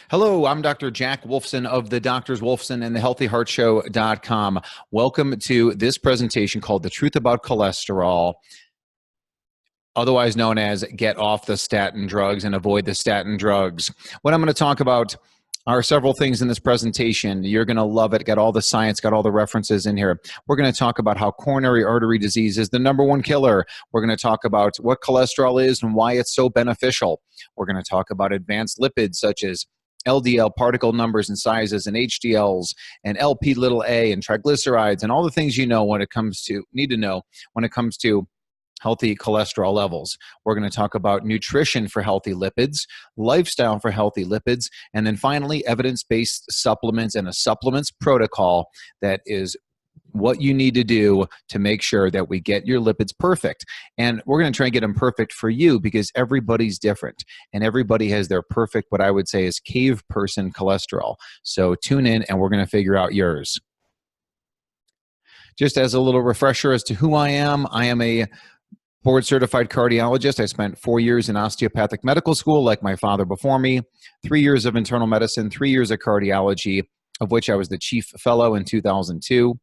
Hello, I'm Dr. Jack Wolfson of the Doctors Wolfson and the HealthyHeartShow.com. Welcome to this presentation called The Truth About Cholesterol, otherwise known as Get Off the Statin Drugs and Avoid the Statin Drugs. What I'm going to talk about are several things in this presentation. You're going to love it. Got all the science, got all the references in here. We're going to talk about how coronary artery disease is the #1 killer. We're going to talk about what cholesterol is and why it's so beneficial. We're going to talk about advanced lipids such as LDL particle numbers and sizes and HDLs and LP little a and triglycerides and all the things you know when it comes to need to know when it comes to healthy cholesterol levels. We're going to talk about nutrition for healthy lipids, lifestyle for healthy lipids, and then finally evidence-based supplements and a supplements protocol that is what you need to do to make sure that we get your lipids perfect. And we're going to try and get them perfect for you because everybody's different and everybody has their perfect, what I would say is cave person cholesterol. So tune in and we're going to figure out yours. Just as a little refresher as to who I am a board-certified cardiologist. I spent 4 years in osteopathic medical school like my father before me, 3 years of internal medicine, 3 years of cardiology, of which I was the chief fellow in 2002.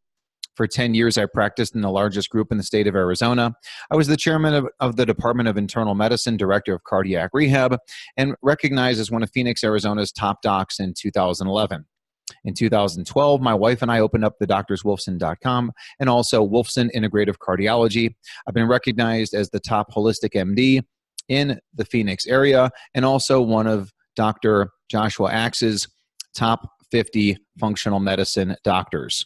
For 10 years, I practiced in the largest group in the state of Arizona. I was the chairman of the Department of Internal Medicine, director of cardiac rehab, and recognized as one of Phoenix, Arizona's top docs in 2011. In 2012, my wife and I opened up the DoctorsWolfson.com and also Wolfson Integrative Cardiology. I've been recognized as the top holistic MD in the Phoenix area and also one of Dr. Joshua Axe's top 50 functional medicine doctors.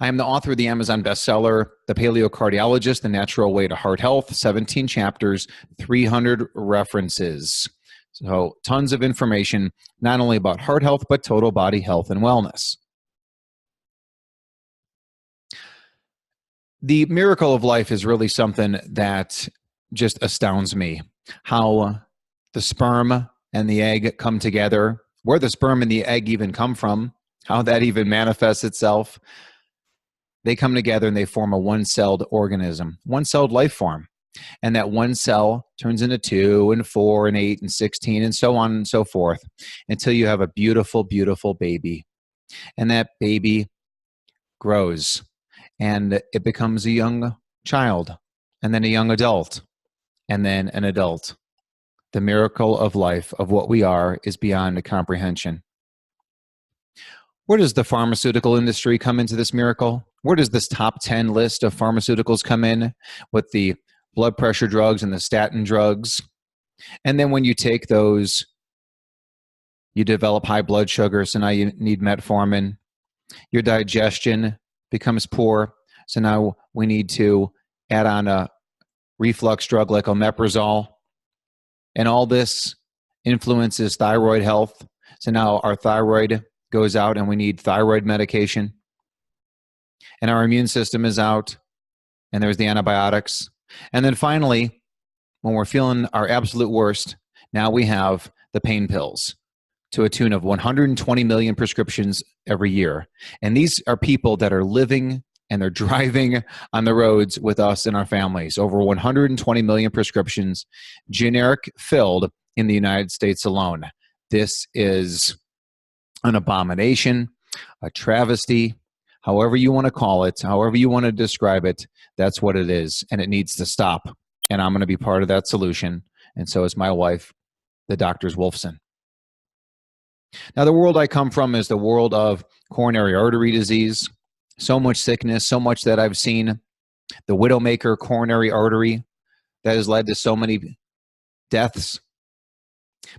I am the author of the Amazon bestseller, The Paleocardiologist, The Natural Way to Heart Health, 17 chapters, 300 references. So tons of information, not only about heart health, but total body health and wellness. The miracle of life is really something that just astounds me. How the sperm and the egg come together, where the sperm and the egg even come from, how that even manifests itself. They come together and they form a one-celled organism, one-celled life form. And that one cell turns into 2 and 4 and 8 and 16 and so on and so forth until you have a beautiful, beautiful baby. And that baby grows and it becomes a young child and then a young adult and then an adult. The miracle of life of what we are is beyond comprehension. Where does the pharmaceutical industry come into this miracle? Where does this top 10 list of pharmaceuticals come in with the blood pressure drugs and the statin drugs? And then when you take those, you develop high blood sugar, so now you need metformin. Your digestion becomes poor, so now we need to add on a reflux drug like omeprazole. And all this influences thyroid health, so now our thyroid goes out and we need thyroid medication. And our immune system is out, and there's the antibiotics. And then finally, when we're feeling our absolute worst, now we have the pain pills to a tune of 120 million prescriptions every year. And these are people that are living and they're driving on the roads with us and our families. Over 120 million prescriptions, generic filled in the United States alone. This is an abomination, a travesty, however you want to call it, however you want to describe it, that's what it is, and it needs to stop. And I'm going to be part of that solution, and so is my wife, the Doctors Wolfson. Now, the world I come from is the world of coronary artery disease. So much sickness, so much that I've seen. The widowmaker coronary artery that has led to so many deaths.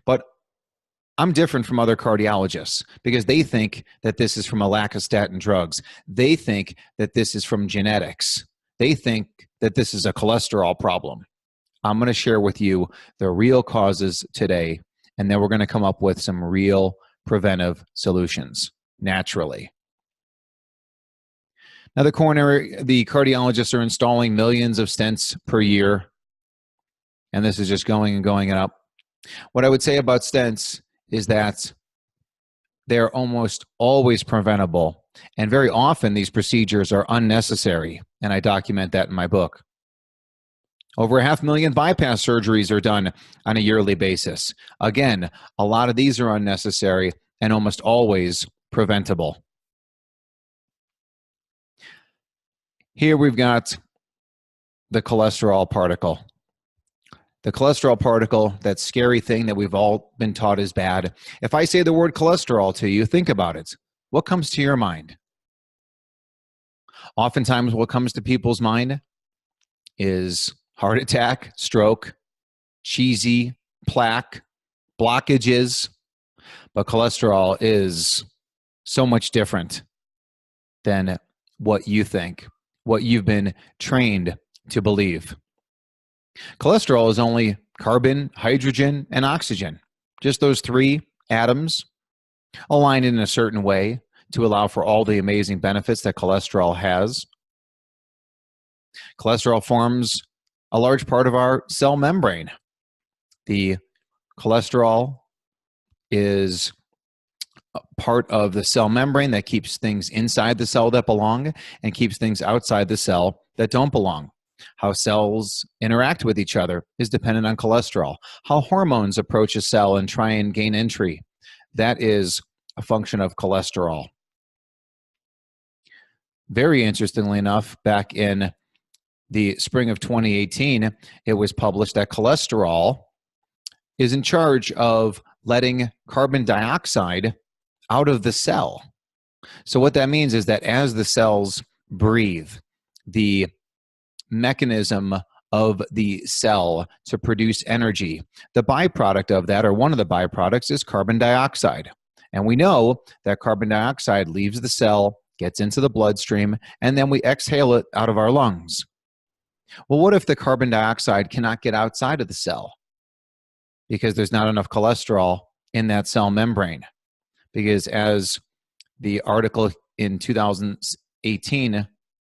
But I'm different from other cardiologists because they think that this is from a lack of statin drugs. They think that this is from genetics. They think that this is a cholesterol problem. I'm going to share with you the real causes today, and then we're going to come up with some real preventive solutions naturally. Now, the cardiologists are installing millions of stents per year, and this is just going and going up. What I would say about stents is that they're almost always preventable, and very often these procedures are unnecessary, and I document that in my book. Over 500,000 bypass surgeries are done on a yearly basis. Again, a lot of these are unnecessary and almost always preventable. Here we've got the cholesterol particle. The cholesterol particle, that scary thing that we've all been taught is bad. If I say the word cholesterol to you, think about it. What comes to your mind? Oftentimes what comes to people's mind is heart attack, stroke, cheesy, plaque, blockages. But cholesterol is so much different than what you think, what you've been trained to believe. Cholesterol is only carbon, hydrogen, and oxygen. Just those three atoms aligned in a certain way to allow for all the amazing benefits that cholesterol has. Cholesterol forms a large part of our cell membrane. The cholesterol is part of the cell membrane that keeps things inside the cell that belong and keeps things outside the cell that don't belong. How cells interact with each other is dependent on cholesterol. How hormones approach a cell and try and gain entry, that is a function of cholesterol. Very interestingly enough, back in the spring of 2018, it was published that cholesterol is in charge of letting carbon dioxide out of the cell. So what that means is that as the cells breathe, the mechanism of the cell to produce energy, the byproduct of that, or one of the byproducts, is carbon dioxide. And we know that carbon dioxide leaves the cell, gets into the bloodstream, and then we exhale it out of our lungs. Well, what if the carbon dioxide cannot get outside of the cell because there's not enough cholesterol in that cell membrane? Because as the article in 2018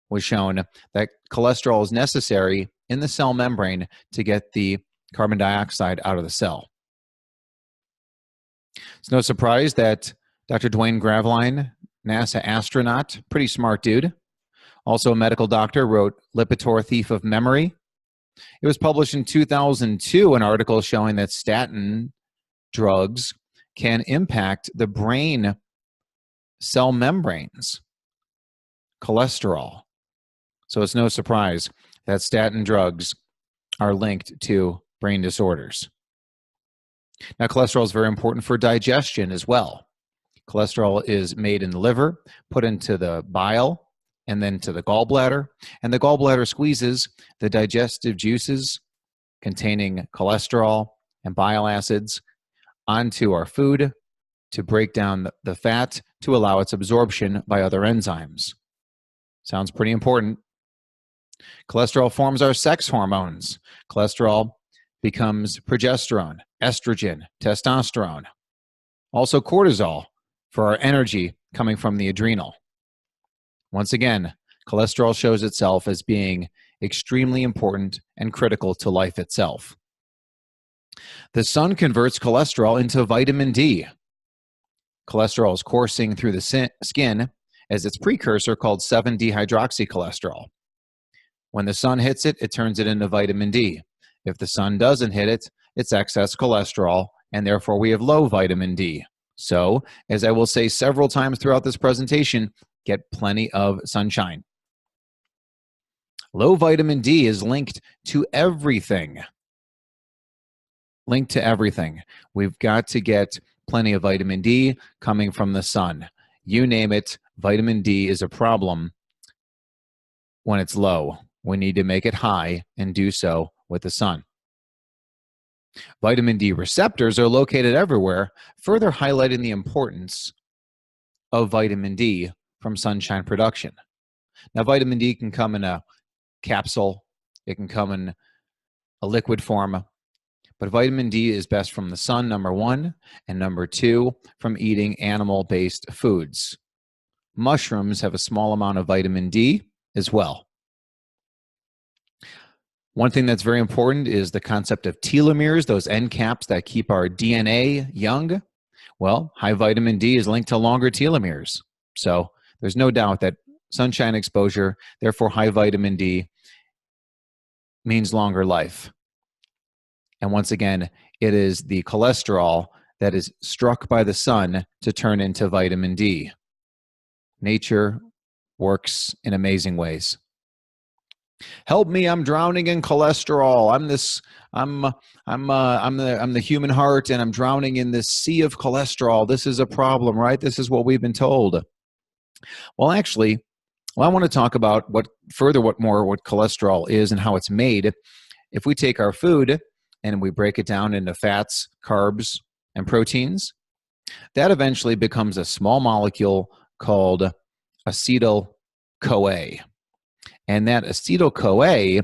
was shown, that cholesterol is necessary in the cell membrane to get the carbon dioxide out of the cell. It's no surprise that Dr. Dwayne Graveline, NASA astronaut, pretty smart dude, also a medical doctor, wrote Lipitor, Thief of Memory. It was published in 2002, an article showing that statin drugs can impact the brain cell membranes, cholesterol. So it's no surprise that statin drugs are linked to brain disorders. Now, cholesterol is very important for digestion as well. Cholesterol is made in the liver, put into the bile, and then to the gallbladder. And the gallbladder squeezes the digestive juices containing cholesterol and bile acids onto our food to break down the fat to allow its absorption by other enzymes. Sounds pretty important. Cholesterol forms our sex hormones. Cholesterol becomes progesterone, estrogen, testosterone. Also cortisol for our energy coming from the adrenal. Once again, cholesterol shows itself as being extremely important and critical to life itself. The sun converts cholesterol into vitamin D. Cholesterol is coursing through the skin as its precursor called 7-dehydroxycholesterol. When the sun hits it, it turns it into vitamin D. If the sun doesn't hit it, it's excess cholesterol, and therefore we have low vitamin D. So, as I will say several times throughout this presentation, get plenty of sunshine. Low vitamin D is linked to everything. Linked to everything. We've got to get plenty of vitamin D coming from the sun. You name it, vitamin D is a problem when it's low. We need to make it high and do so with the sun. Vitamin D receptors are located everywhere, further highlighting the importance of vitamin D from sunshine production. Now, vitamin D can come in a capsule, it can come in a liquid form, but vitamin D is best from the sun, number one, and number two, from eating animal-based foods. Mushrooms have a small amount of vitamin D as well. One thing that's very important is the concept of telomeres, those end caps that keep our DNA young. Well, high vitamin D is linked to longer telomeres. So there's no doubt that sunshine exposure, therefore high vitamin D, means longer life. And once again, it is the cholesterol that is struck by the sun to turn into vitamin D. Nature works in amazing ways. Help me, I'm drowning in cholesterol. I'm the human heart, and I'm drowning in this sea of cholesterol. This is a problem, right? This is what we've been told. Well, actually, I want to talk about what cholesterol is and how it's made. If we take our food and we break it down into fats, carbs, and proteins, that eventually becomes a small molecule called acetyl-CoA. And that acetyl-CoA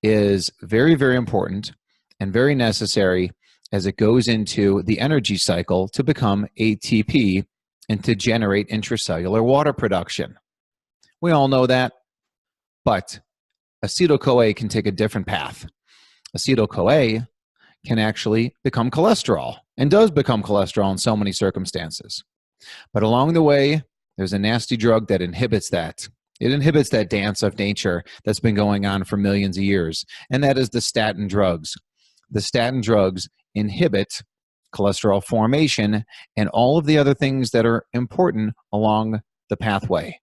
is very, very important and very necessary as it goes into the energy cycle to become ATP and to generate intracellular water production. We all know that, but acetyl-CoA can take a different path. Acetyl-CoA can actually become cholesterol and does become cholesterol in so many circumstances. But along the way, there's a nasty drug that inhibits that. It inhibits that dance of nature that's been going on for millions of years, and that is the statin drugs. The statin drugs inhibit cholesterol formation and all of the other things that are important along the pathway.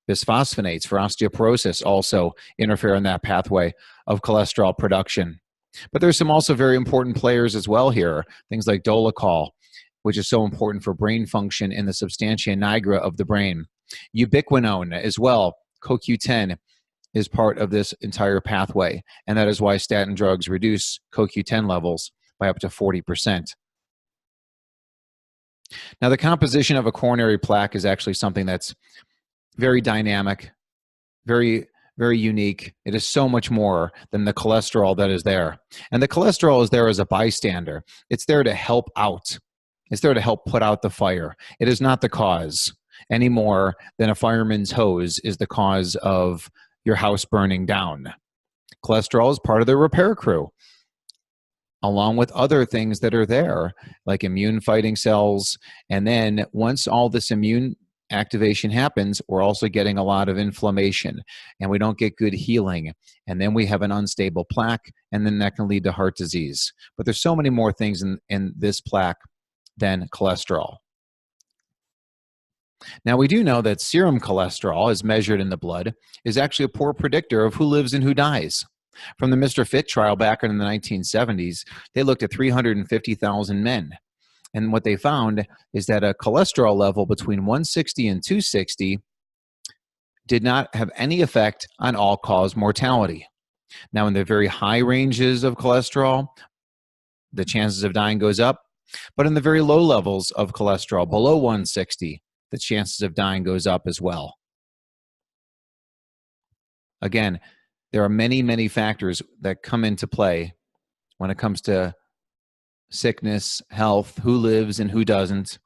Bisphosphonates for osteoporosis also interfere in that pathway of cholesterol production. But there's some also very important players as well here, things like dolichol, which is so important for brain function in the substantia nigra of the brain. Ubiquinone as well, CoQ10, is part of this entire pathway, and that is why statin drugs reduce CoQ10 levels by up to 40%. Now, the composition of a coronary plaque is actually something that's very dynamic, very, very unique. It is so much more than the cholesterol that is there. And the cholesterol is there as a bystander. It's there to help out. It's there to help put out the fire. It is not the cause any more than a fireman's hose is the cause of your house burning down. Cholesterol is part of the repair crew, along with other things that are there, like immune fighting cells. And then once all this immune activation happens, we're also getting a lot of inflammation, and we don't get good healing. And then we have an unstable plaque, and then that can lead to heart disease. But there's so many more things in this plaque than cholesterol. Now, we do know that serum cholesterol, as measured in the blood, is actually a poor predictor of who lives and who dies. From the Mr. Fit trial back in the 1970s, they looked at 350,000 men. And what they found is that a cholesterol level between 160 and 260 did not have any effect on all-cause mortality. Now, in the very high ranges of cholesterol, the chances of dying goes up. But in the very low levels of cholesterol, below 160, the chances of dying goes up as well. Again, there are many, many factors that come into play when it comes to sickness, health, who lives and who doesn't.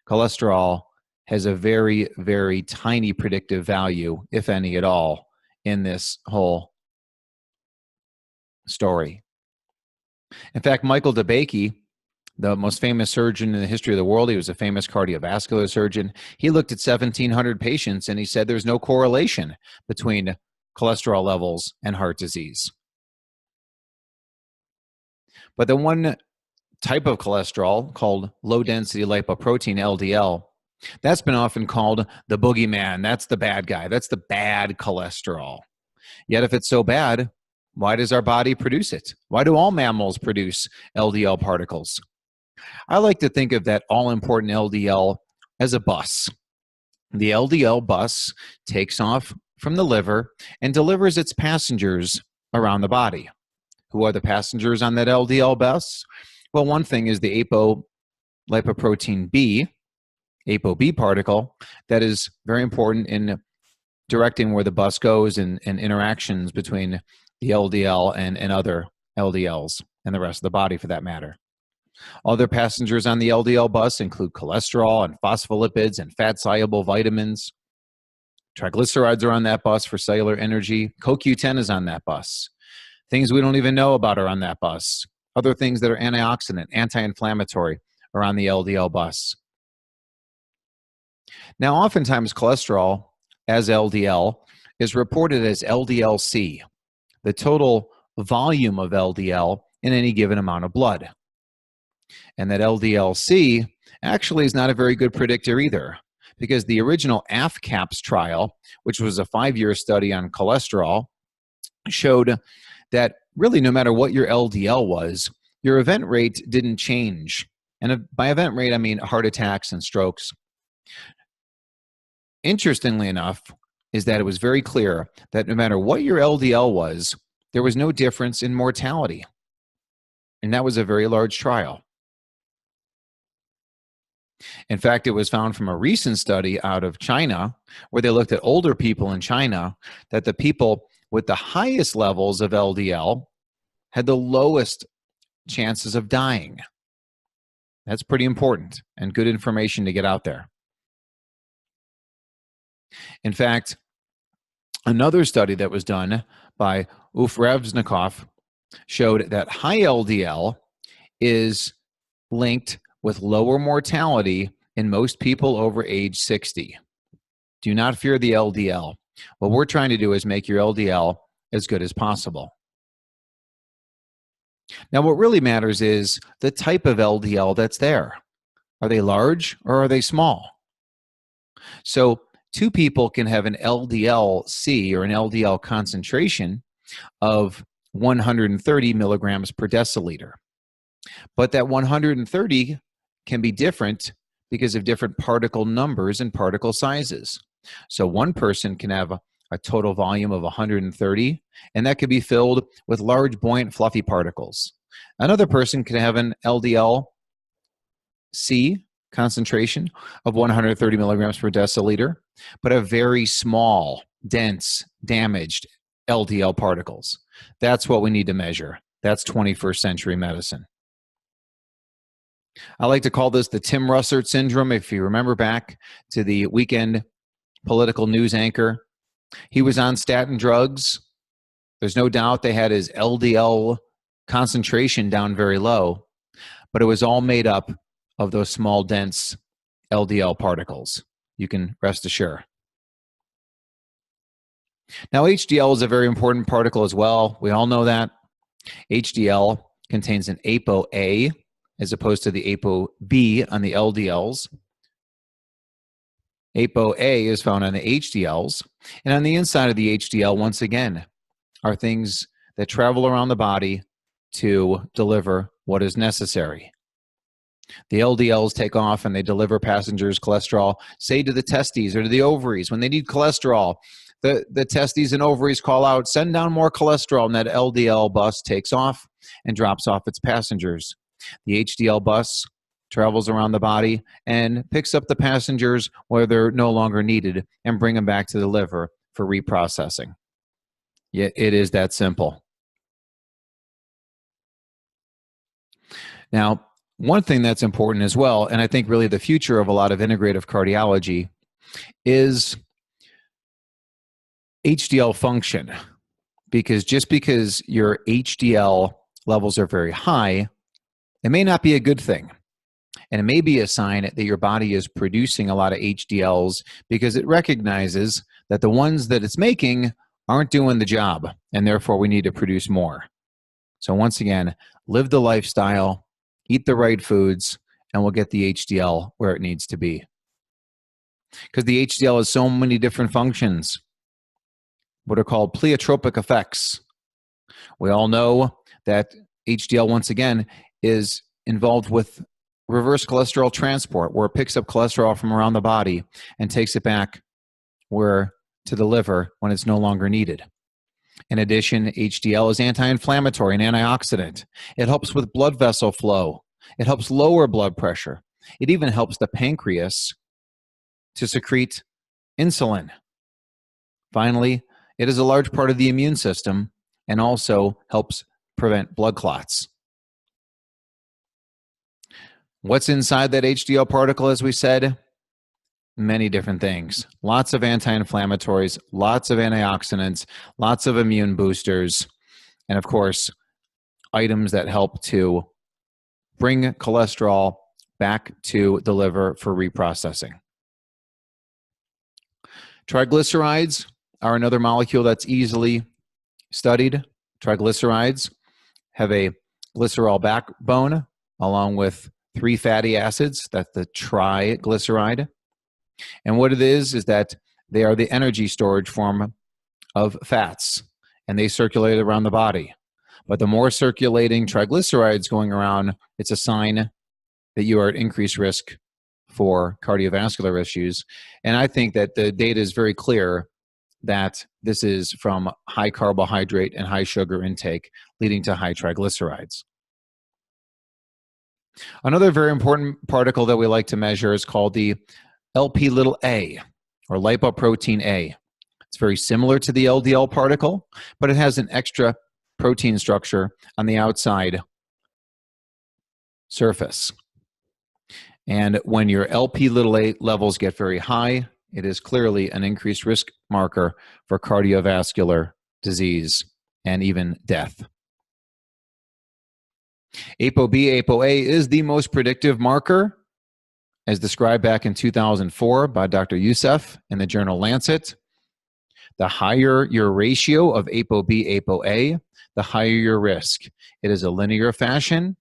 Cholesterol has a very, very tiny predictive value, if any at all, in this whole story. In fact, Michael DeBakey, the most famous surgeon in the history of the world, he was a famous cardiovascular surgeon. He looked at 1,700 patients and he said there's no correlation between cholesterol levels and heart disease. But the one type of cholesterol called low-density lipoprotein, LDL, that's been often called the boogeyman. That's the bad guy. That's the bad cholesterol. Yet if it's so bad, why does our body produce it? Why do all mammals produce LDL particles? I like to think of that all-important LDL as a bus. The LDL bus takes off from the liver and delivers its passengers around the body. Who are the passengers on that LDL bus? Well, one thing is the apolipoprotein B, ApoB particle, that is very important in directing where the bus goes and interactions between the LDL and other LDLs and the rest of the body for that matter. Other passengers on the LDL bus include cholesterol and phospholipids and fat-soluble vitamins. Triglycerides are on that bus for cellular energy. CoQ10 is on that bus. Things we don't even know about are on that bus. Other things that are antioxidant, anti-inflammatory are on the LDL bus. Now, oftentimes cholesterol, as LDL, is reported as LDL-C. the total volume of LDL in any given amount of blood. And that LDL-C actually is not a very good predictor either, because the original AFCAPS trial, which was a 5-year study on cholesterol, showed that really no matter what your LDL was, your event rate didn't change. And by event rate, I mean heart attacks and strokes. Interestingly enough, is that it was very clear that no matter what your LDL was, there was no difference in mortality. And that was a very large trial. In fact, it was found from a recent study out of China, where they looked at older people in China, that the people with the highest levels of LDL had the lowest chances of dying. That's pretty important and good information to get out there. In fact, another study that was done by Ufrevznikov showed that high LDL is linked with lower mortality in most people over age 60. Do not fear the LDL. What we're trying to do is make your LDL as good as possible. Now, what really matters is the type of LDL that's there. Are they large or are they small? So, two people can have an LDL-C or an LDL concentration of 130 milligrams per deciliter. But that 130 can be different because of different particle numbers and particle sizes. So one person can have a total volume of 130, and that could be filled with large, buoyant, fluffy particles. Another person can have an LDL-C concentration of 130 milligrams per deciliter, but a very small, dense, damaged LDL particles. That's what we need to measure. That's 21st century medicine. I like to call this the Tim Russert syndrome. If you remember back to the weekend political news anchor, he was on statin drugs. There's no doubt they had his LDL concentration down very low, but it was all made up of those small, dense LDL particles. You can rest assured. Now, HDL is a very important particle as well. We all know that. HDL contains an ApoA as opposed to the ApoB on the LDLs. ApoA is found on the HDLs. And on the inside of the HDL, once again, are things that travel around the body to deliver what is necessary. The LDLs take off and they deliver passengers cholesterol, say to the testes or to the ovaries. When they need cholesterol, the testes and ovaries call out, send down more cholesterol, and that LDL bus takes off and drops off its passengers. The HDL bus travels around the body and picks up the passengers where they're no longer needed and bring them back to the liver for reprocessing. It is that simple. Now, one thing that's important as well, and I think really the future of a lot of integrative cardiology, is HDL function. Because just because your HDL levels are very high, it may not be a good thing. And it may be a sign that your body is producing a lot of HDLs because it recognizes that the ones that it's making aren't doing the job, and therefore we need to produce more. So once again, live the lifestyle, eat the right foods, and we'll get the HDL where it needs to be. Because the HDL has so many different functions, what are called pleiotropic effects. We all know that HDL, once again, is involved with reverse cholesterol transport, where it picks up cholesterol from around the body and takes it back to the liver when it's no longer needed. In addition, HDL is anti-inflammatory and antioxidant. It helps with blood vessel flow. It helps lower blood pressure. It even helps the pancreas to secrete insulin. Finally, it is a large part of the immune system and also helps prevent blood clots. What's inside that HDL particle, as we said? Many different things. Lots of anti-inflammatories, lots of antioxidants, lots of immune boosters, and of course, items that help to bring cholesterol back to the liver for reprocessing. Triglycerides are another molecule that's easily studied. Triglycerides have a glycerol backbone along with 3 fatty acids. That's the triglyceride. And what it is that they are the energy storage form of fats, and they circulate around the body. But the more circulating triglycerides going around, it's a sign that you are at increased risk for cardiovascular issues. And I think that the data is very clear that this is from high carbohydrate and high sugar intake, leading to high triglycerides. Another very important particle that we like to measure is called the Lp(a), or lipoprotein A. It's very similar to the LDL particle, but it has an extra protein structure on the outside surface. And when your Lp(a) levels get very high, it is clearly an increased risk marker for cardiovascular disease and even death. ApoB, ApoA is the most predictive marker, as described back in 2004 by Dr. Youssef in the journal Lancet. The higher your ratio of ApoB, ApoA, the higher your risk. It is a linear fashion,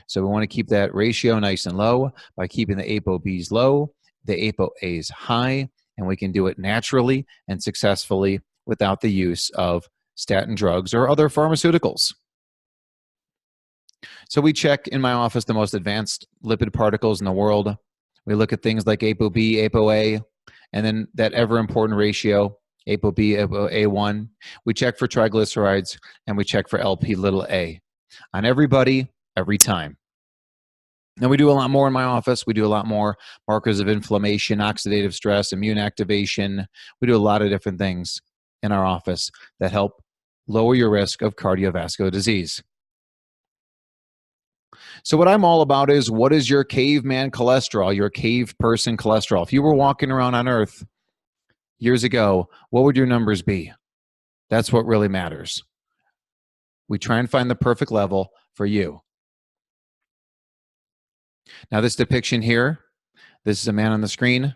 so we want to keep that ratio nice and low by keeping the ApoBs low, the ApoAs high, and we can do it naturally and successfully without the use of statin drugs or other pharmaceuticals. So we check in my office the most advanced lipid particles in the world. We look at things like ApoB, ApoA, and then that ever important ratio, ApoB, ApoA1. We check for triglycerides, and we check for Lp(a) on everybody, every time. Now, we do a lot more in my office. We do a lot more markers of inflammation, oxidative stress, immune activation. We do a lot of different things in our office that help lower your risk of cardiovascular disease. So what I'm all about is, what is your caveman cholesterol, your cave person cholesterol? If you were walking around on Earth years ago, what would your numbers be? That's what really matters. We try and find the perfect level for you. Now, this depiction here, this is a man on the screen.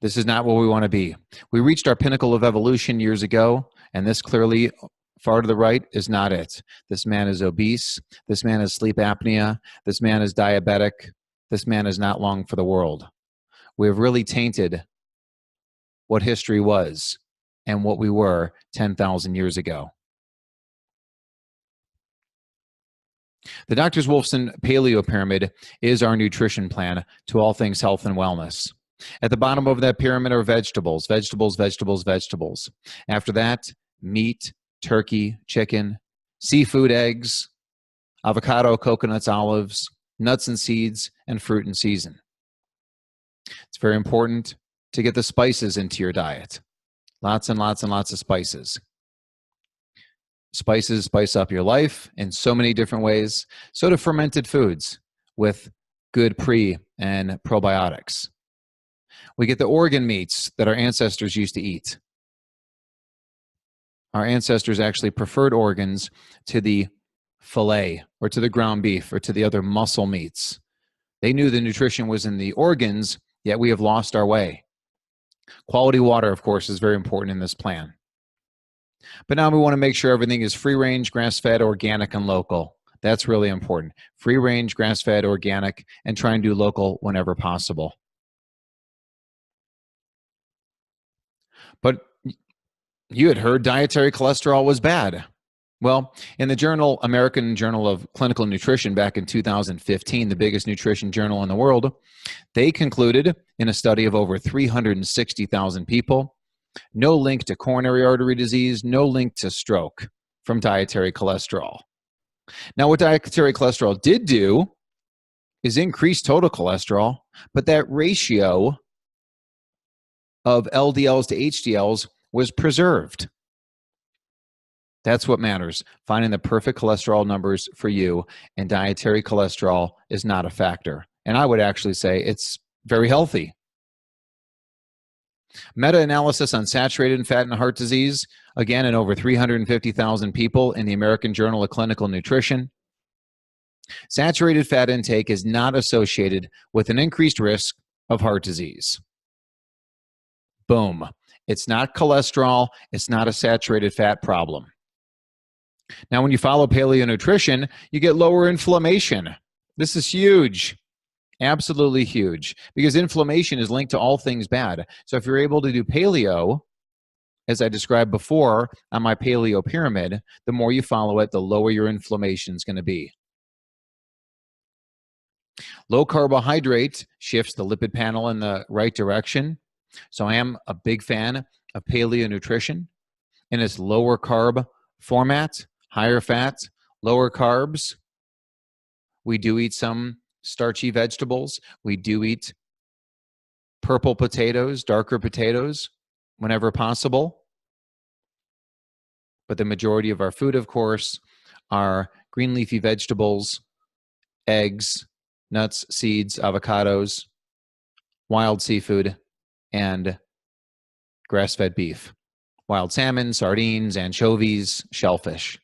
This is not where we want to be. We reached our pinnacle of evolution years ago, and this clearly, far to the right, is not it. This man is obese. This man has sleep apnea. This man is diabetic. This man is not long for the world. We have really tainted what history was and what we were 10,000 years ago. The Doctor's Wolfson Paleo Pyramid is our nutrition plan to all things health and wellness. At the bottom of that pyramid are vegetables, vegetables, vegetables, vegetables. After that, meat, turkey, chicken, seafood, eggs, avocado, coconuts, olives, nuts and seeds, and fruit in season. It's very important to get the spices into your diet. Lots and lots and lots of spices. Spices spice up your life in so many different ways. So do fermented foods with good pre and probiotics. We get the organ meats that our ancestors used to eat. Our ancestors actually preferred organs to the filet or to the ground beef or to the other muscle meats. They knew the nutrition was in the organs, yet we have lost our way. Quality water, of course, is very important in this plan. But now we want to make sure everything is free-range, grass-fed, organic, and local. That's really important. Free-range, grass-fed, organic, and try and do local whenever possible. But you had heard dietary cholesterol was bad. Well, in the journal, American Journal of Clinical Nutrition back in 2015, the biggest nutrition journal in the world, they concluded in a study of over 360,000 people, no link to coronary artery disease, no link to stroke from dietary cholesterol. Now, what dietary cholesterol did do is increase total cholesterol, but that ratio of LDLs to HDLs was preserved. That's what matters, finding the perfect cholesterol numbers for you, and dietary cholesterol is not a factor. And I would actually say it's very healthy. Meta-analysis on saturated fat and heart disease, again, in over 350,000 people in the American Journal of Clinical Nutrition. Saturated fat intake is not associated with an increased risk of heart disease. Boom. It's not cholesterol. It's not a saturated fat problem. Now, when you follow paleo nutrition, you get lower inflammation. This is huge. Absolutely huge, because inflammation is linked to all things bad. So if you're able to do paleo, as I described before on my paleo pyramid, the more you follow it, the lower your inflammation is going to be. Low carbohydrate shifts the lipid panel in the right direction. So I am a big fan of paleo nutrition in its lower carb format, higher fat, lower carbs. We do eat some starchy vegetables. We do eat purple potatoes, darker potatoes, whenever possible. But the majority of our food, of course, are green leafy vegetables, eggs, nuts, seeds, avocados, wild seafood, and grass-fed beef. Wild salmon, sardines, anchovies, shellfish.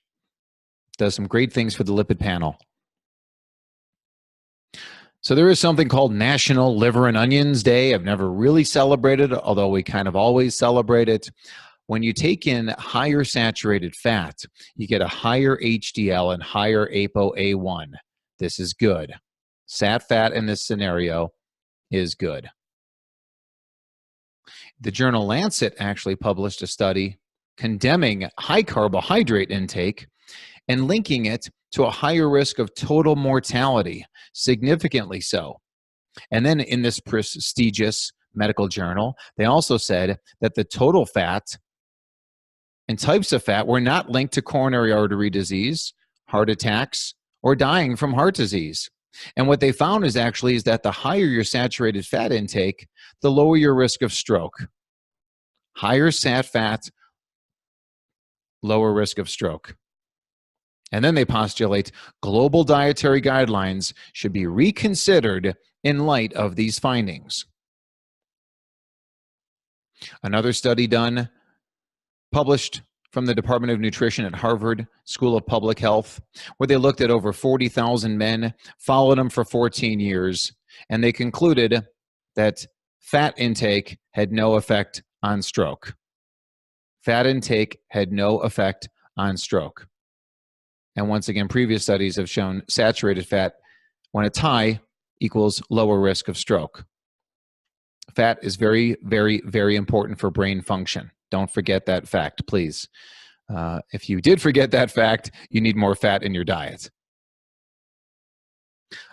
Does some great things for the lipid panel. So there is something called National Liver and Onions Day. I've never really celebrated, although we kind of always celebrate it. When you take in higher saturated fat, you get a higher HDL and higher ApoA1. This is good. Sat fat in this scenario is good. The journal Lancet actually published a study condemning high carbohydrate intake and linking it to a higher risk of total mortality, significantly so. And then in this prestigious medical journal, they also said that the total fat and types of fat were not linked to coronary artery disease, heart attacks, or dying from heart disease. And what they found is that the higher your saturated fat intake, the lower your risk of stroke. Higher sat fat, lower risk of stroke. And then they postulate global dietary guidelines should be reconsidered in light of these findings. Another study published from the Department of Nutrition at Harvard School of Public Health, where they looked at over 40,000 men, followed them for 14 years, and they concluded that fat intake had no effect on stroke. Fat intake had no effect on stroke. And once again, previous studies have shown saturated fat, when it's high, equals lower risk of stroke. Fat is very, very, very important for brain function. Don't forget that fact, please. If you did forget that fact, you need more fat in your diet.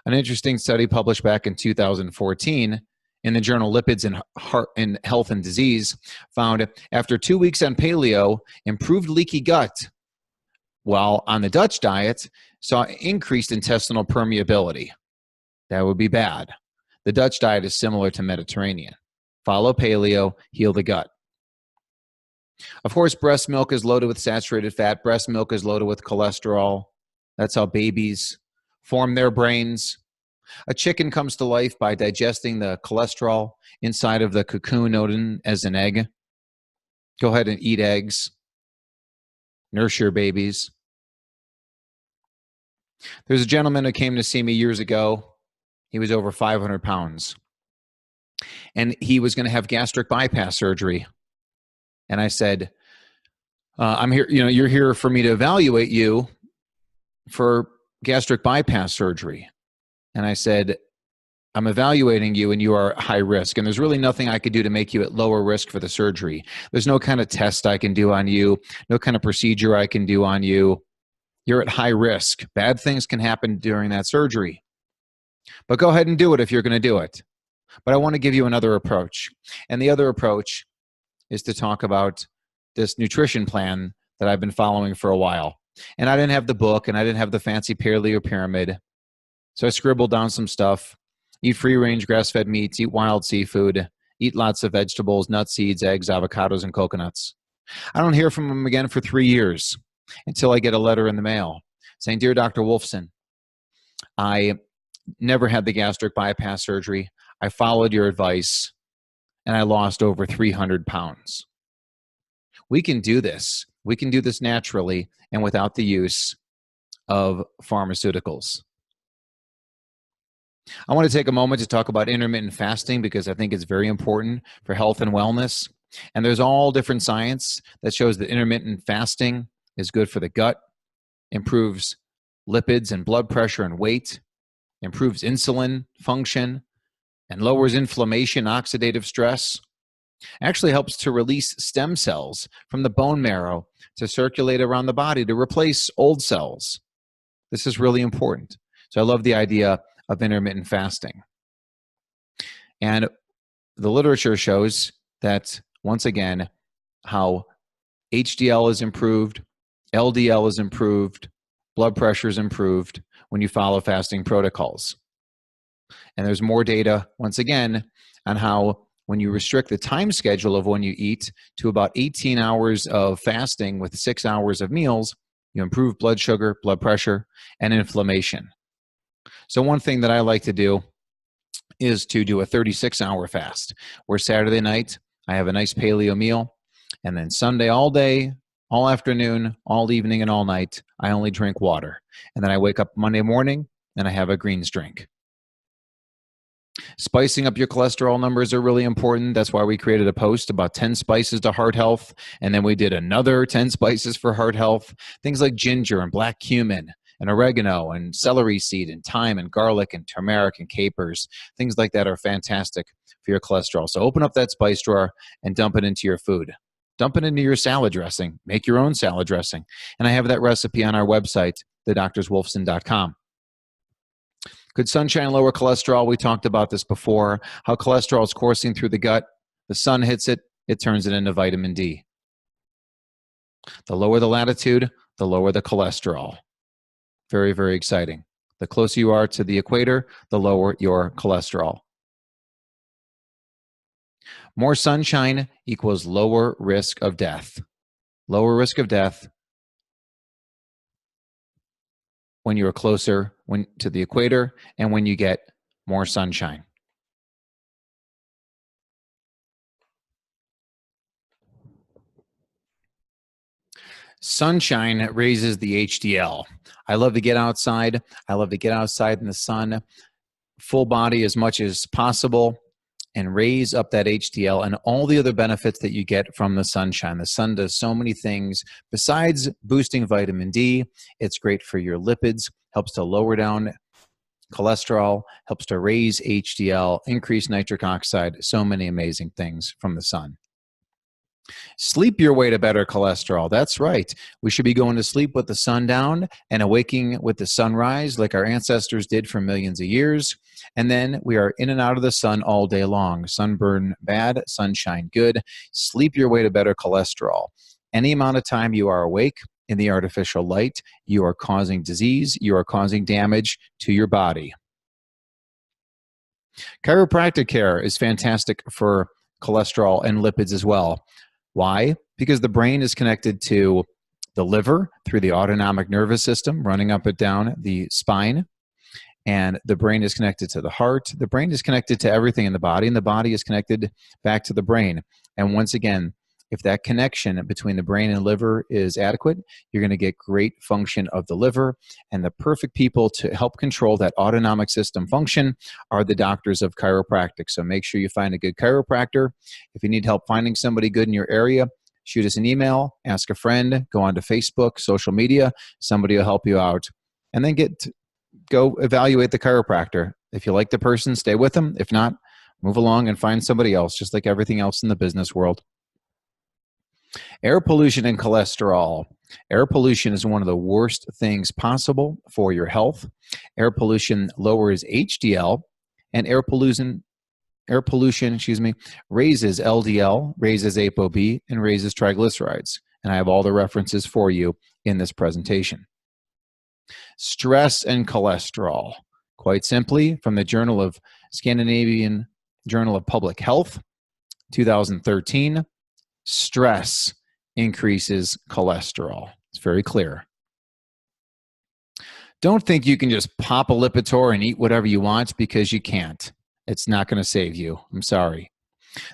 An interesting study published back in 2014 in the journal Lipids in Health and Disease found after 2 weeks on paleo, improved leaky gut, while on the Dutch diet, saw increased intestinal permeability. That would be bad. The Dutch diet is similar to Mediterranean. Follow paleo, heal the gut. Of course, breast milk is loaded with saturated fat. Breast milk is loaded with cholesterol. That's how babies form their brains. A chicken comes to life by digesting the cholesterol inside of the cocoon known as an egg. Go ahead and eat eggs. Nurse your babies. There's a gentleman who came to see me years ago. He was over 500 pounds. And he was going to have gastric bypass surgery. And I said, I'm here, you're here for me to evaluate you for gastric bypass surgery. And I said, I'm evaluating you and you are high risk. And there's really nothing I could do to make you at lower risk for the surgery. There's no kind of test I can do on you, no kind of procedure I can do on you. You're at high risk. Bad things can happen during that surgery. But go ahead and do it if you're going to do it. But I want to give you another approach. And the other approach is to talk about this nutrition plan that I've been following for a while. And I didn't have the book and I didn't have the fancy paleo pyramid. So I scribbled down some stuff. Eat free-range grass-fed meats, eat wild seafood, eat lots of vegetables, nuts, seeds, eggs, avocados, and coconuts. I don't hear from him again for 3 years until I get a letter in the mail saying, Dear Dr. Wolfson, I never had the gastric bypass surgery. I followed your advice, and I lost over 300 pounds. We can do this. We can do this naturally and without the use of pharmaceuticals. I want to take a moment to talk about intermittent fasting because I think it's very important for health and wellness. And there's all different science that shows that intermittent fasting is good for the gut, improves lipids and blood pressure and weight, improves insulin function, and lowers inflammation, oxidative stress. Actually helps to release stem cells from the bone marrow to circulate around the body to replace old cells. This is really important. So I love the idea of intermittent fasting. And the literature shows that, once again, how HDL is improved, LDL is improved, blood pressure is improved when you follow fasting protocols. And there's more data, once again, on how when you restrict the time schedule of when you eat to about 18 hours of fasting with 6 hours of meals, you improve blood sugar, blood pressure, and inflammation. So one thing that I like to do is to do a 36-hour fast, where Saturday night I have a nice paleo meal, and then Sunday all day, all afternoon, all evening, and all night, I only drink water. And then I wake up Monday morning and I have a greens drink. Spicing up your cholesterol numbers are really important. That's why we created a post about 10 spices to heart health. And then we did another 10 spices for heart health. Things like ginger and black cumin and oregano and celery seed and thyme and garlic and turmeric and capers. Things like that are fantastic for your cholesterol. So open up that spice drawer and dump it into your food. Dump it into your salad dressing. Make your own salad dressing. And I have that recipe on our website, thedoctorswolfson.com. Could sunshine lower cholesterol? We talked about this before, how cholesterol is coursing through the gut. The sun hits it, it turns it into vitamin D. The lower the latitude, the lower the cholesterol. Very, very exciting. The closer you are to the equator, the lower your cholesterol. More sunshine equals lower risk of death. Lower risk of death when you're closer to the equator and when you get more sunshine. Sunshine raises the HDL. I love to get outside. I love to get outside in the sun, full body as much as possible, and raise up that HDL and all the other benefits that you get from the sunshine. The sun does so many things. Besides boosting vitamin D, it's great for your lipids, helps to lower down cholesterol, helps to raise HDL, increase nitric oxide, so many amazing things from the sun. Sleep your way to better cholesterol. That's right. We should be going to sleep with the sun down and awaking with the sunrise like our ancestors did for millions of years. And then we are in and out of the sun all day long. Sunburn bad, sunshine good. Sleep your way to better cholesterol. Any amount of time you are awake in the artificial light, you are causing disease, you are causing damage to your body. Chiropractic care is fantastic for cholesterol and lipids as well. Why? Because the brain is connected to the liver through the autonomic nervous system running up and down the spine. And the brain is connected to the heart. The brain is connected to everything in the body, and the body is connected back to the brain. And once again, if that connection between the brain and liver is adequate, you're going to get great function of the liver. And the perfect people to help control that autonomic system function are the doctors of chiropractic. So make sure you find a good chiropractor. If you need help finding somebody good in your area, shoot us an email, ask a friend, go onto Facebook, social media. Somebody will help you out. And then go evaluate the chiropractor. If you like the person, stay with them. If not, move along and find somebody else, just like everything else in the business world. Air pollution and cholesterol. Air pollution is one of the worst things possible for your health. Air pollution lowers HDL, and air pollution, raises LDL, raises ApoB, and raises triglycerides. And I have all the references for you in this presentation. Stress and cholesterol. Quite simply, from the Scandinavian Journal of Public Health, 2013, stress increases cholesterol. It's very clear. Don't think you can just pop a Lipitor and eat whatever you want, because you can't. It's not going to save you. I'm sorry.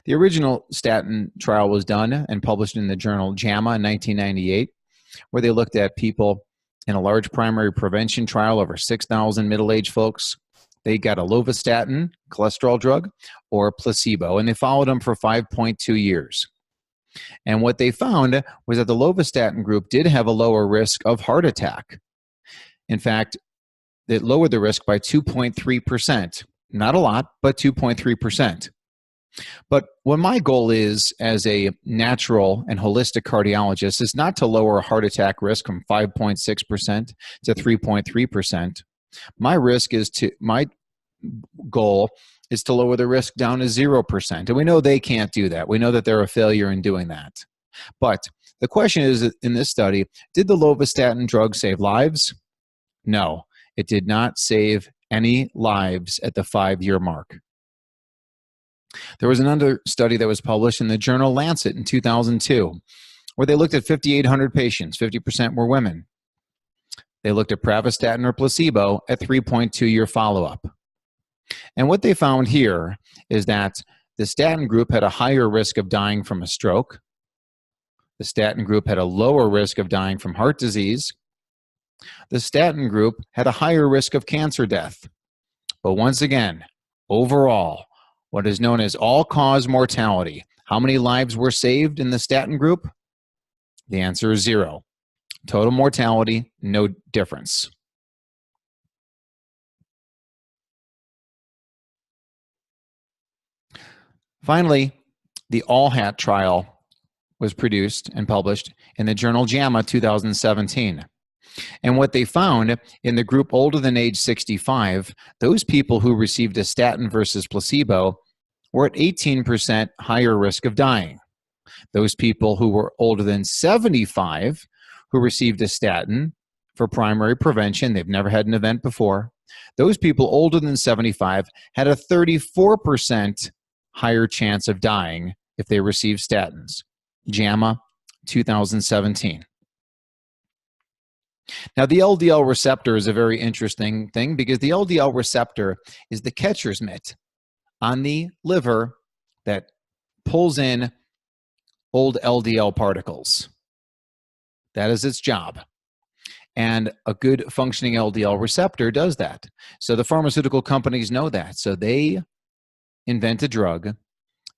The original statin trial was done and published in the journal JAMA in 1998, where they looked at people in a large primary prevention trial, over 6,000 middle-aged folks. They got a lovastatin, cholesterol drug, or placebo, and they followed them for 5.2 years. And what they found was that the lovastatin group did have a lower risk of heart attack In fact, it lowered the risk by 2.3%. Not a lot, but 2.3%. But what my goal is as a natural and holistic cardiologist is not to lower a heart attack risk from 5.6% to 3.3%. My goal is to lower the risk down to 0%. And we know they can't do that. We know that they're a failure in doing that. But the question is, in this study, did the lovastatin drug save lives? No, it did not save any lives at the 5-year mark. There was another study that was published in the journal Lancet in 2002, where they looked at 5,800 patients, 50% were women. They looked at pravastatin or placebo at 3.2-year follow-up. And what they found here is that the statin group had a higher risk of dying from a stroke. The statin group had a lower risk of dying from heart disease. The statin group had a higher risk of cancer death. But once again, overall, what is known as all-cause mortality. How many lives were saved in the statin group? The answer is 0. Total mortality, no difference. Finally, the ALL-HAT trial was produced and published in the journal JAMA 2017. And what they found in the group older than age 65, those people who received a statin versus placebo were at 18% higher risk of dying. Those people who were older than 75 who received a statin for primary prevention, they've never had an event before, those people older than 75 had a 34% higher chance of dying if they received statins. JAMA 2017. Now, the LDL receptor is a very interesting thing because the LDL receptor is the catcher's mitt on the liver that pulls in old LDL particles. That is its job. And a good functioning LDL receptor does that. So the pharmaceutical companies know that. So they invent a drug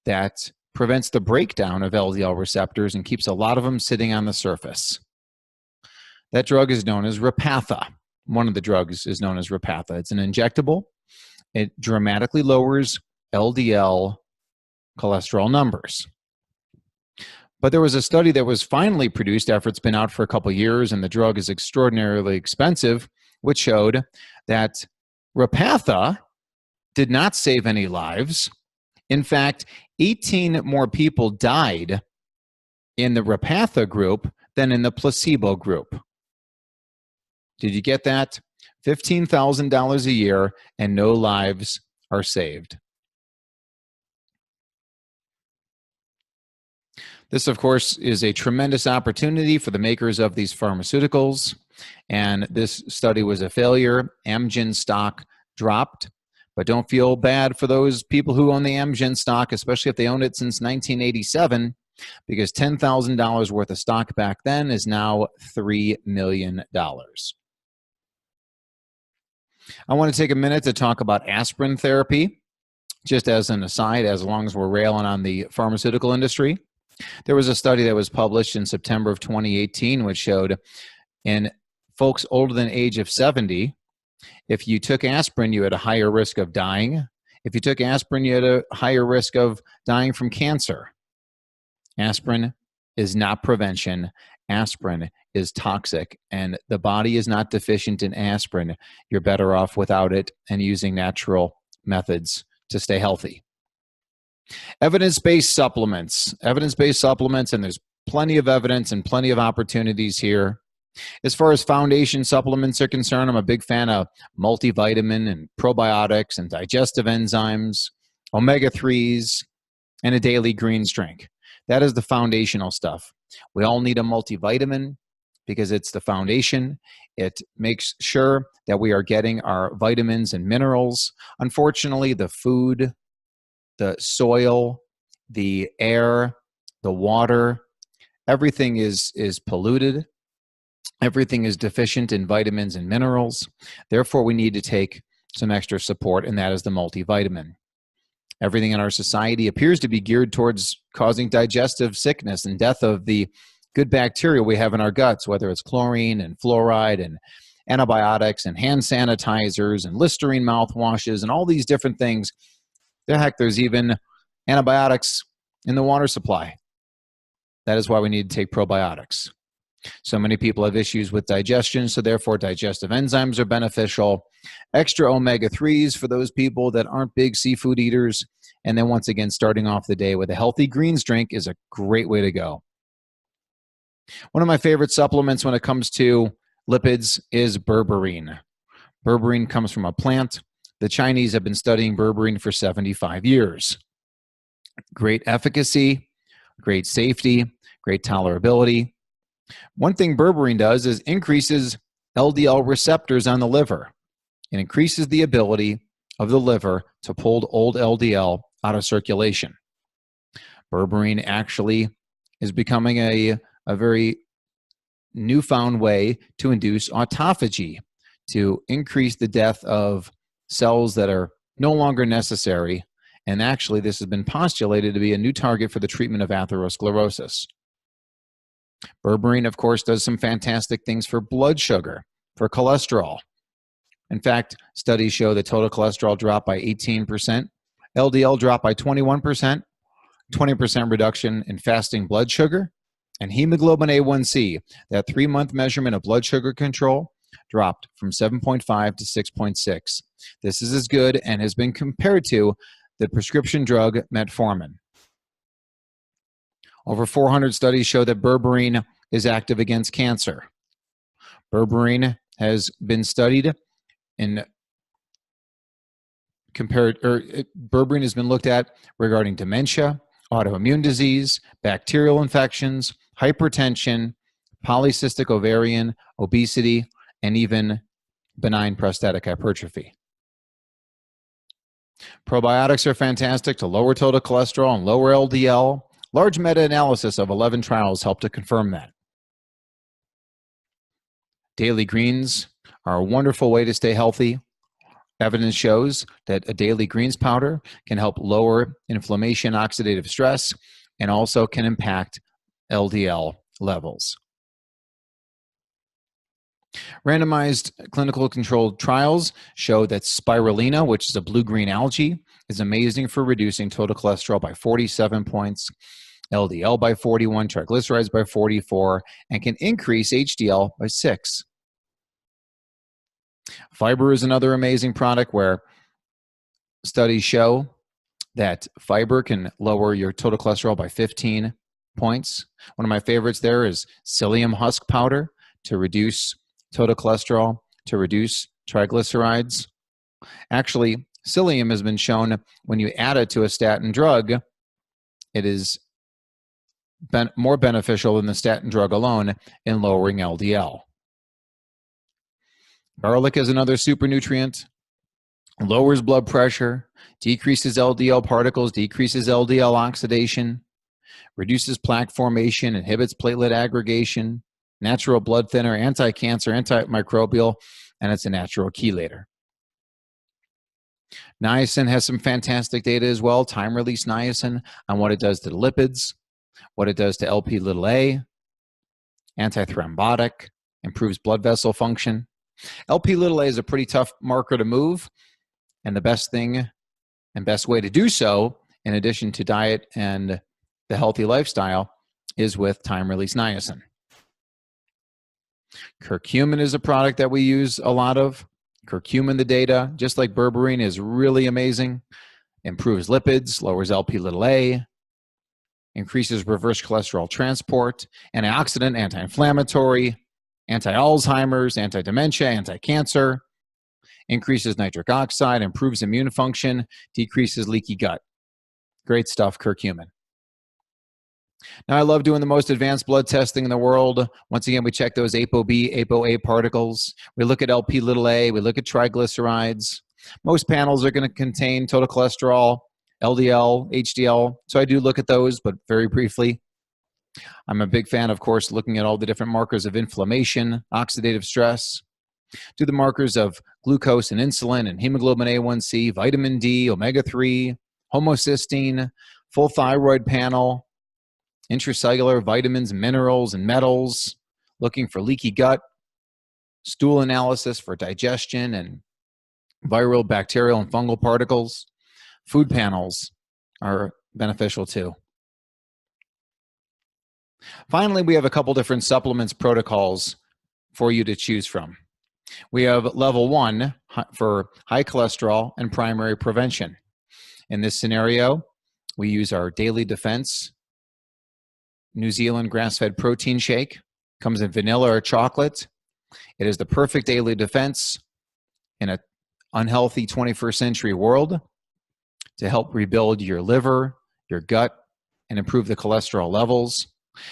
that prevents the breakdown of LDL receptors and keeps a lot of them sitting on the surface. That drug is known as Repatha. One of the drugs is known as Repatha. It's an injectable. It dramatically lowers LDL cholesterol numbers. But there was a study that was finally produced after it's been out for a couple of years and the drug is extraordinarily expensive, which showed that Repatha did not save any lives. In fact, 18 more people died in the Repatha group than in the placebo group. Did you get that? $15,000 a year and no lives are saved. This, of course, is a tremendous opportunity for the makers of these pharmaceuticals. And this study was a failure. Amgen stock dropped. But don't feel bad for those people who own the Amgen stock, especially if they owned it since 1987, because $10,000 worth of stock back then is now $3 million. I want to take a minute to talk about aspirin therapy, just as an aside, as long as we're railing on the pharmaceutical industry. There was a study that was published in September of 2018, which showed in folks older than age of 70, if you took aspirin, you had a higher risk of dying. If you took aspirin, you had a higher risk of dying from cancer. Aspirin is not prevention. Aspirin is toxic, and the body is not deficient in aspirin. You're better off without it and using natural methods to stay healthy. Evidence-based supplements. Evidence-based supplements, and there's plenty of evidence and plenty of opportunities here. As far as foundation supplements are concerned, I'm a big fan of multivitamin and probiotics and digestive enzymes, omega-3s, and a daily greens drink. That is the foundational stuff. We all need a multivitamin because it's the foundation. It makes sure that we are getting our vitamins and minerals. Unfortunately, the food, the soil, the air, the water, everything is polluted. Everything is deficient in vitamins and minerals. Therefore, we need to take some extra support, and that is the multivitamin. Everything in our society appears to be geared towards causing digestive sickness and death of the good bacteria we have in our guts, whether it's chlorine and fluoride and antibiotics and hand sanitizers and Listerine mouthwashes and all these different things. Heck, there's even antibiotics in the water supply. That is why we need to take probiotics. So many people have issues with digestion, so therefore digestive enzymes are beneficial. Extra omega-3s for those people that aren't big seafood eaters. And then once again, starting off the day with a healthy greens drink is a great way to go. One of my favorite supplements when it comes to lipids is berberine. Berberine comes from a plant. The Chinese have been studying berberine for 75 years. Great efficacy, great safety, great tolerability. One thing berberine does is increases LDL receptors on the liver. It increases the ability of the liver to pull old LDL out of circulation. Berberine actually is becoming a very newfound way to induce autophagy, to increase the death of cells that are no longer necessary. And actually, this has been postulated to be a new target for the treatment of atherosclerosis. Berberine, of course, does some fantastic things for blood sugar, for cholesterol. In fact, studies show that total cholesterol dropped by 18%, LDL dropped by 21%, 20% reduction in fasting blood sugar, and hemoglobin A1C, that 3-month measurement of blood sugar control, dropped from 7.5 to 6.6. This is as good and has been compared to the prescription drug metformin. Over 400 studies show that berberine is active against cancer. Berberine has been studied in berberine has been looked at regarding dementia, autoimmune disease, bacterial infections, hypertension, polycystic ovarian, obesity, and even benign prostatic hypertrophy. Probiotics are fantastic to lower total cholesterol and lower LDL. Large meta-analysis of 11 trials helped to confirm that. Daily greens are a wonderful way to stay healthy. Evidence shows that a daily greens powder can help lower inflammation, oxidative stress, and also can impact LDL levels. Randomized clinical controlled trials show that spirulina, which is a blue-green algae, is amazing for reducing total cholesterol by 47 points, LDL by 41, triglycerides by 44, and can increase HDL by 6. Fiber is another amazing product where studies show that fiber can lower your total cholesterol by 15 points. One of my favorites there is psyllium husk powder to reduce total cholesterol, to reduce triglycerides. Actually, psyllium has been shown when you add it to a statin drug, it is more beneficial than the statin drug alone in lowering LDL. Garlic is another super nutrient, lowers blood pressure, decreases LDL particles, decreases LDL oxidation, reduces plaque formation, inhibits platelet aggregation, natural blood thinner, anti-cancer, antimicrobial, and it's a natural chelator. Niacin has some fantastic data as well, time-release niacin, on what it does to the lipids, what it does to Lp(a), antithrombotic, improves blood vessel function. Lp(a) is a pretty tough marker to move, and the best thing and best way to do so, in addition to diet and the healthy lifestyle, is with time-release niacin. Curcumin is a product that we use a lot of. Curcumin, the data, just like berberine, is really amazing. Improves lipids, lowers Lp(a), increases reverse cholesterol transport, antioxidant, anti-inflammatory, anti-Alzheimer's, anti-dementia, anti-cancer, increases nitric oxide, improves immune function, decreases leaky gut. Great stuff, curcumin. Now, I love doing the most advanced blood testing in the world. Once again, we check those ApoB, ApoA particles. We look at Lp(a), we look at triglycerides. Most panels are going to contain total cholesterol, LDL, HDL. So I do look at those, but very briefly. I'm a big fan, of course, looking at all the different markers of inflammation, oxidative stress. Do the markers of glucose and insulin and hemoglobin A1C, vitamin D, omega-3, homocysteine, full thyroid panel, intracellular vitamins, minerals, and metals, looking for leaky gut. stool analysis for digestion and viral, bacterial, and fungal particles. Food panels are beneficial too. Finally, we have a couple different supplements protocols for you to choose from. We have level 1 for high cholesterol and primary prevention. In this scenario, we use our Daily Defense New Zealand grass-fed protein shake. Comes in vanilla or chocolate. It is the perfect daily defense in an unhealthy 21st century world to help rebuild your liver, your gut, and improve the cholesterol levels.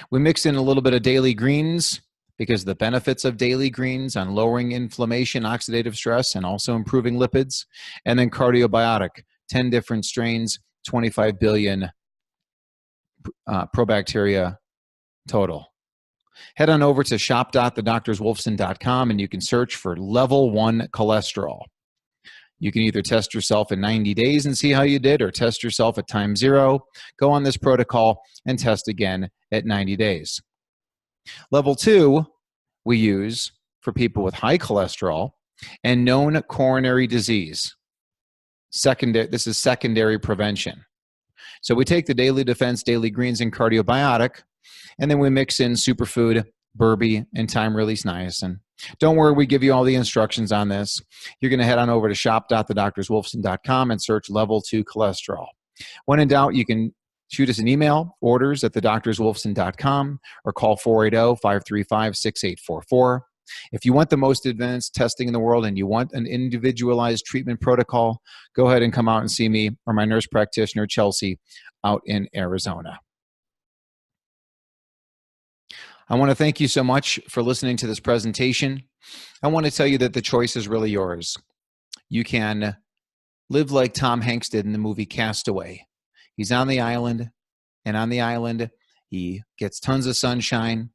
We mix in a little bit of daily greens because of the benefits of daily greens on lowering inflammation, oxidative stress, and also improving lipids. And then Cardiobiotic, 10 different strains, 25 billion probacteria total. Head on over to shop.thedoctorswolfson.com and you can search for level 1 cholesterol. You can either test yourself in 90 days and see how you did, or test yourself at time 0. Go on this protocol and test again at 90 days. Level 2 we use for people with high cholesterol and known coronary disease. This is secondary prevention. So we take the Daily Defense, Daily Greens, and Cardiobiotic, and then we mix in superfood, Burby, and time-release niacin. Don't worry, we give you all the instructions on this. You're going to head on over to shop.thedoctorswolfson.com and search level 2 cholesterol. When in doubt, you can shoot us an email, orders@thedoctorswolfson.com, or call 480-535-6844. If you want the most advanced testing in the world and you want an individualized treatment protocol, go ahead and come out and see me or my nurse practitioner, Chelsea, out in Arizona. I want to thank you so much for listening to this presentation. I want to tell you that the choice is really yours. You can live like Tom Hanks did in the movie Castaway. He's on the island, and on the island, he gets tons of sunshine.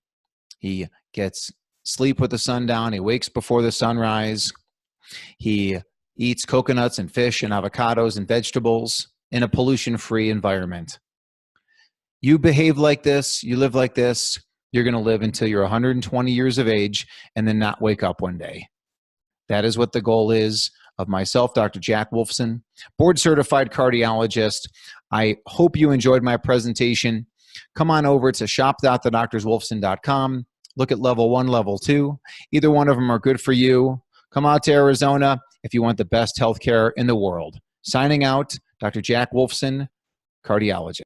He gets sleep with the sun down. He wakes before the sunrise. He eats coconuts and fish and avocados and vegetables in a pollution-free environment. You behave like this, you live like this, you're going to live until you're 120 years of age and then not wake up one day. That is what the goal is of myself, Dr. Jack Wolfson, board-certified cardiologist. I hope you enjoyed my presentation. Come on over to shop.thedoctorswolfson.com. Look at level 1, level 2. Either one of them are good for you. Come out to Arizona if you want the best healthcare in the world. Signing out, Dr. Jack Wolfson, cardiologist.